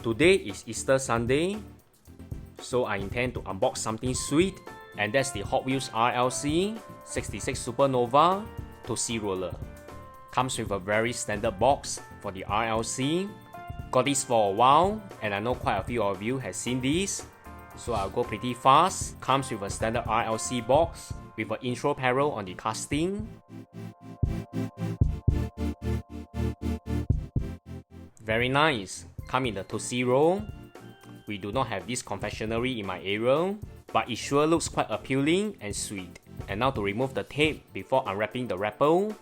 Today is Easter Sunday, so I intend to unbox something sweet, and that's the Hot Wheels RLC 66 Supernova Toosie Roller. Comes with a very standard box for the RLC. Got this for a while, and I know quite a few of you have seen this, so I'll go pretty fast. Comes with a standard RLC box with an intro panel on the casting. Very nice. Come in the Tootsie Roll. We do not have this confectionery in my area, but it sure looks quite appealing and sweet. And now to remove the tape before unwrapping the wrapper.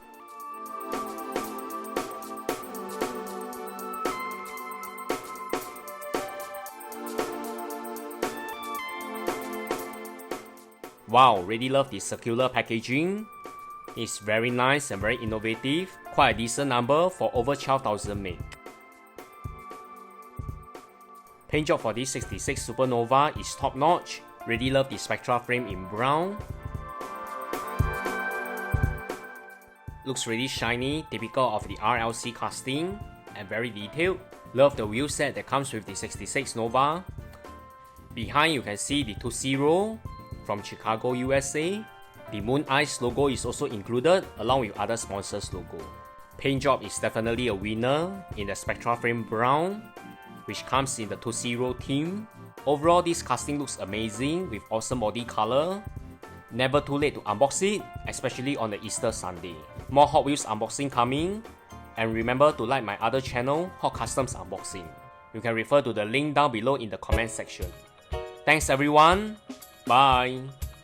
Wow, really love the circular packaging. It's very nice and very innovative. Quite a decent number for over 12,000 made. Paint job for this 66 Supernova is top notch. Really love the Spectraflame in brown. Looks really shiny, typical of the RLC casting, and very detailed. Love the wheel set that comes with the 66 Nova. Behind you can see the Tootsie Roll from Chicago, USA. The Moon Eyes logo is also included along with other sponsors' logo. Paint job is definitely a winner in the Spectraflame brown, which comes in the Tootsie Roll theme. Overall, this casting looks amazing with awesome body color. Never too late to unbox it, especially on the Easter Sunday. More Hot Wheels unboxing coming, and remember to like my other channel, Hot Customs Unboxing. You can refer to the link down below in the comment section. Thanks everyone, bye!